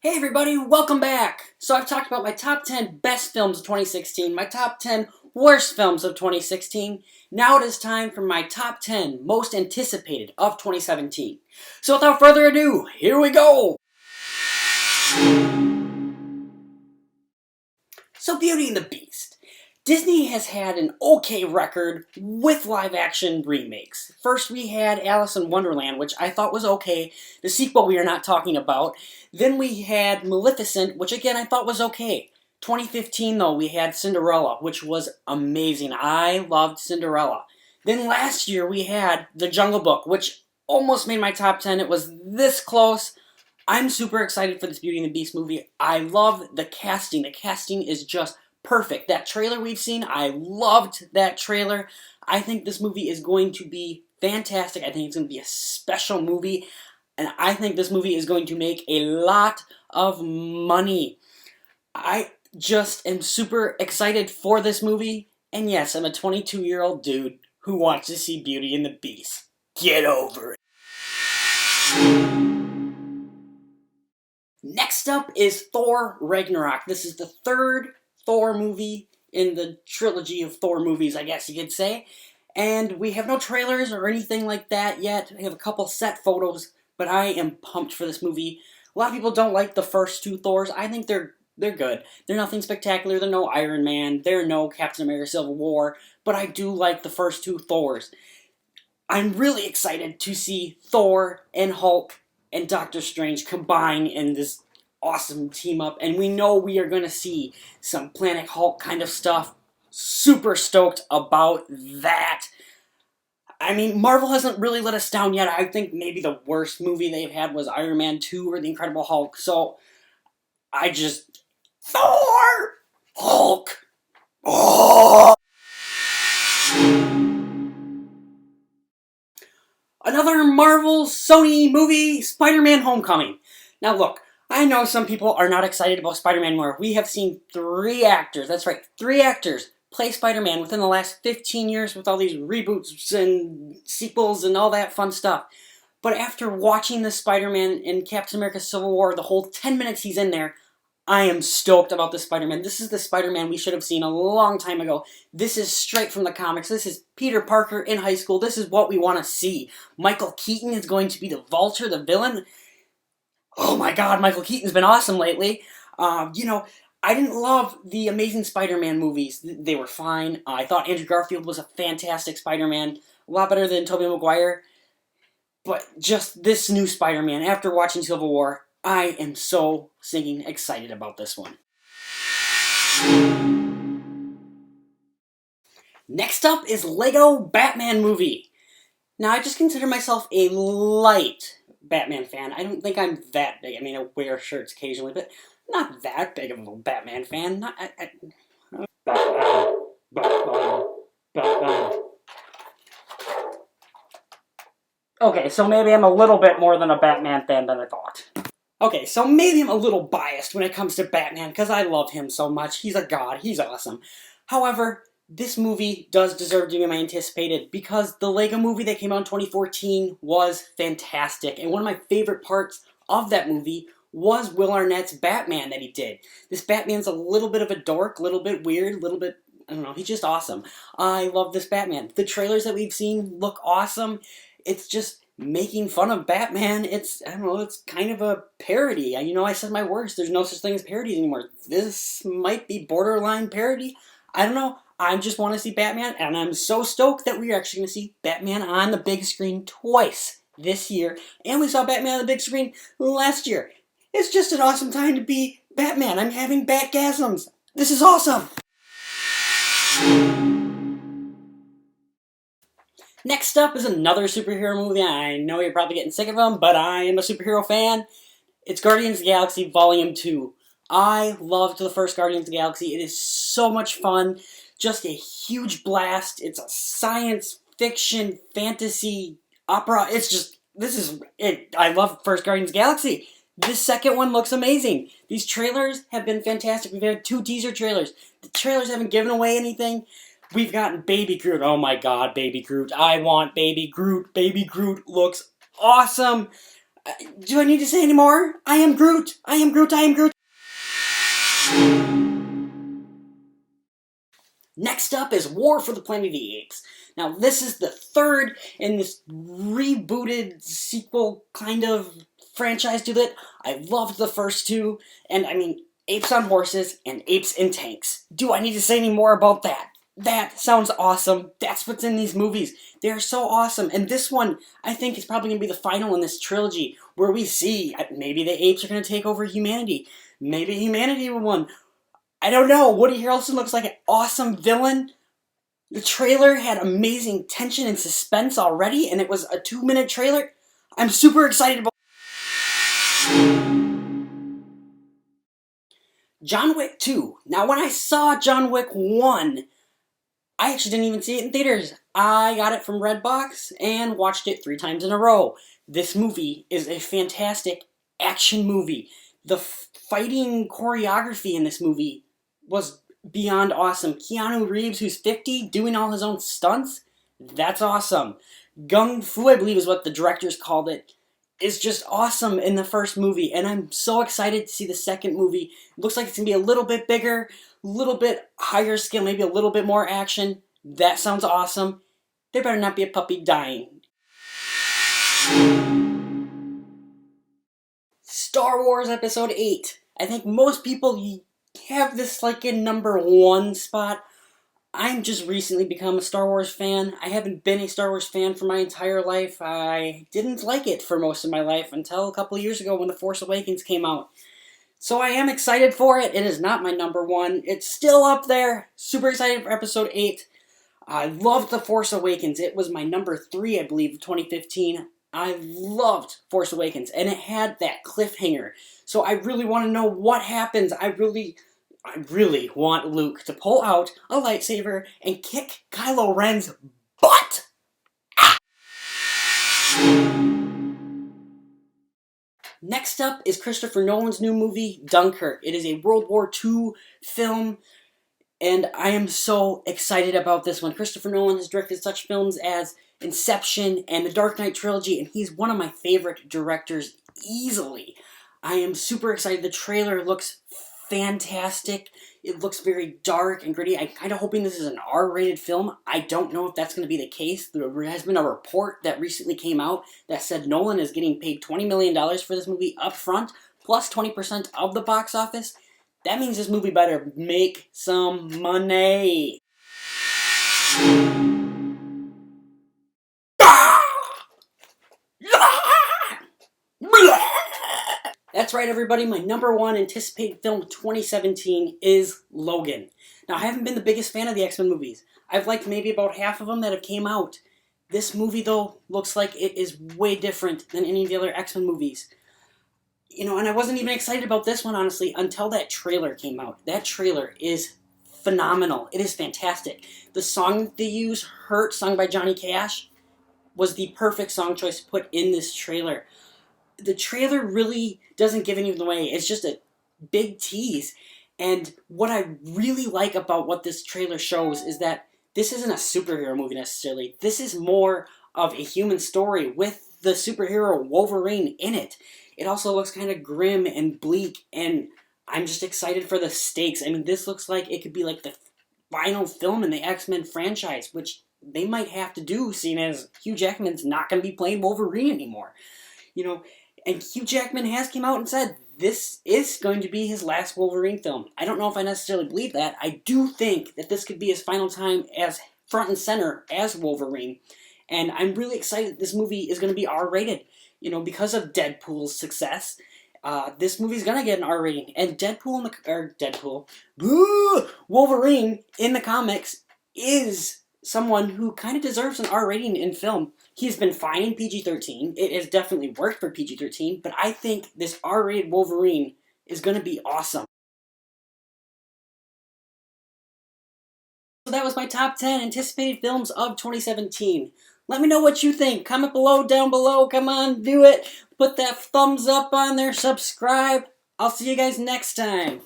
Hey everybody, welcome back! So I've talked about my top 10 best films of 2016, my top 10 worst films of 2016. Now it is time for my top 10 most anticipated of 2017. So without further ado, here we go! So Beauty and the Beast. Disney has had an okay record with live-action remakes. First we had Alice in Wonderland, which I thought was okay. The sequel we are not talking about. Then we had Maleficent, which again I thought was okay. 2015 though, we had Cinderella, which was amazing. I loved Cinderella. Then last year we had The Jungle Book, which almost made my top 10. It was this close. I'm super excited for this Beauty and the Beast movie. I love the casting. The casting is just perfect. That trailer we've seen, I loved that trailer. I think this movie is going to be fantastic. I think it's going to be a special movie. And I think this movie is going to make a lot of money. I just am super excited for this movie. And yes, I'm a 22-year-old dude who wants to see Beauty and the Beast. Get over it. Next up is Thor Ragnarok. This is the third Thor movie in the trilogy of Thor movies, I guess you could say. And we have no trailers or anything like that yet. We have a couple set photos, but I am pumped for this movie. A lot of people don't like the first two Thors. I think they're good. They're nothing spectacular. They're no Iron Man. They're no Captain America Civil War. But I do like the first two Thors. I'm really excited to see Thor and Hulk and Doctor Strange combine in this awesome team up, and we know we are going to see some Planet Hulk kind of stuff. Super stoked about that. I mean, Marvel hasn't really let us down yet. I think maybe the worst movie they've had was Iron Man 2 or The Incredible Hulk, so Thor! Hulk! Oh! Another Marvel Sony movie, SpiderMan Homecoming. Now look, I know some people are not excited about Spider-Man anymore. We have seen 3 actors, that's right, 3 actors play Spider-Man within the last 15 years with all these reboots and sequels and all that fun stuff. But after watching this Spider-Man in Captain America Civil War, the whole 10 minutes he's in there, I am stoked about this Spider-Man. This is the Spider-Man we should have seen a long time ago. This is straight from the comics. This is Peter Parker in high school. This is what we want to see. Michael Keaton is going to be the Vulture, the villain. Oh my god, Michael Keaton's been awesome lately. I didn't love the Amazing Spider-Man movies. They were fine. I thought Andrew Garfield was a fantastic Spider-Man. A lot better than Tobey Maguire. But just this new Spider-Man, after watching Civil War, I am so stinking excited about this one. Next up is Lego Batman movie. Now, I just consider myself a light Batman fan. I don't think I'm that big. I mean, I wear shirts occasionally, but not that big of a Batman fan. Batman. Okay, so maybe I'm a little bit more than a Batman fan than I thought. Okay, so maybe I'm a little biased when it comes to Batman, because I love him so much. He's a god. He's awesome. However, this movie does deserve to be my anticipated, because the Lego movie that came out in 2014 was fantastic. And one of my favorite parts of that movie was Will Arnett's Batman that he did. This Batman's a little bit of a dork, a little bit weird, a little bit, I don't know, he's just awesome. I love this Batman. The trailers that we've seen look awesome. It's just making fun of Batman. It's kind of a parody. I said my worst. There's no such thing as parodies anymore. This might be borderline parody. I don't know. I just want to see Batman, and I'm so stoked that we're actually going to see Batman on the big screen twice this year. And we saw Batman on the big screen last year. It's just an awesome time to be Batman. I'm having Batgasms. This is awesome. Next up is another superhero movie. I know you're probably getting sick of them, but I am a superhero fan. It's Guardians of the Galaxy Volume 2. I loved the first Guardians of the Galaxy. It is so much fun. Just a huge blast. It's a science fiction, fantasy, opera. This is it. I love first Guardians of the Galaxy. This second one looks amazing. These trailers have been fantastic. We've had 2 teaser trailers. The trailers haven't given away anything. We've gotten Baby Groot. Oh my god, Baby Groot. I want Baby Groot. Baby Groot looks awesome. Do I need to say any more? I am Groot! I am Groot! I am Groot! Next up is War for the Planet of the Apes. Now, this is the third in this rebooted sequel kind of franchise to it. I loved the first two, and I mean, apes on horses and apes in tanks. Do I need to say any more about that? That sounds awesome. That's what's in these movies. They're so awesome. And this one, I think, is probably going to be the final in this trilogy, where we see maybe the apes are going to take over humanity. Maybe humanity will win. I don't know. Woody Harrelson looks like an awesome villain. The trailer had amazing tension and suspense already, and it was a 2-minute trailer. I'm super excited about John Wick 2. Now, when I saw John Wick 1, I actually didn't even see it in theaters. I got it from Redbox and watched it 3 times in a row. This movie is a fantastic action movie. The fighting choreography in this movie was beyond awesome. Keanu Reeves, who's 50, doing all his own stunts, that's awesome. Gung Fu, I believe is what the directors called it, is just awesome in the first movie, and I'm so excited to see the second movie. It looks like it's going to be a little bit bigger, a little bit higher scale, maybe a little bit more action. That sounds awesome. There better not be a puppy dying. Star Wars Episode 8. I think most people have this like in number 1 spot. I'm just recently become a Star Wars fan. I haven't been a Star Wars fan for my entire life. I didn't like it for most of my life until a couple of years ago when The Force Awakens came out. So I am excited for it. It is not my number 1. It's still up there. Super excited for Episode 8. I loved The Force Awakens. It was my number 3, I believe, of 2015. I loved Force Awakens, and it had that cliffhanger. So I really want to know what happens. I really want Luke to pull out a lightsaber and kick Kylo Ren's butt! Next up is Christopher Nolan's new movie, Dunkirk. It is a World War II film, and I am so excited about this one. Christopher Nolan has directed such films as Inception and the Dark Knight trilogy, and he's one of my favorite directors easily. I am super excited. The trailer looks fantastic. It looks very dark and gritty. I'm kind of hoping this is an R-rated film. I don't know if that's going to be the case. There has been a report that recently came out that said Nolan is getting paid $20 million for this movie up front, plus 20% of the box office. That means this movie better make some money. That's right, everybody. My number 1 anticipated film of 2017 is Logan. Now, I haven't been the biggest fan of the X-Men movies. I've liked maybe about half of them that have came out. This movie, though, looks like it is way different than any of the other X-Men movies. You know, and I wasn't even excited about this one, honestly, until that trailer came out. That trailer is phenomenal. It is fantastic. The song they use, Hurt, sung by Johnny Cash, was the perfect song choice to put in this trailer. The trailer really doesn't give anything away. It's just a big tease. And what I really like about what this trailer shows is that this isn't a superhero movie necessarily. This is more of a human story with the superhero Wolverine in it. It also looks kind of grim and bleak, and I'm just excited for the stakes. I mean, this looks like it could be like the final film in the X-Men franchise, which they might have to do, seeing as Hugh Jackman's not going to be playing Wolverine anymore. You know, and Hugh Jackman has come out and said this is going to be his last Wolverine film. I don't know if I necessarily believe that. I do think that this could be his final time as front and center as Wolverine. And I'm really excited that this movie is going to be R-rated. You know, because of Deadpool's success, this movie's going to get an R rating. And Wolverine in the comics is someone who kind of deserves an R rating in film. He's been fine in PG-13. It has definitely worked for PG-13, but I think this R-rated Wolverine is going to be awesome. So that was my top 10 anticipated films of 2017. Let me know what you think. Comment below, down below. Come on, do it. Put that thumbs up on there. Subscribe. I'll see you guys next time.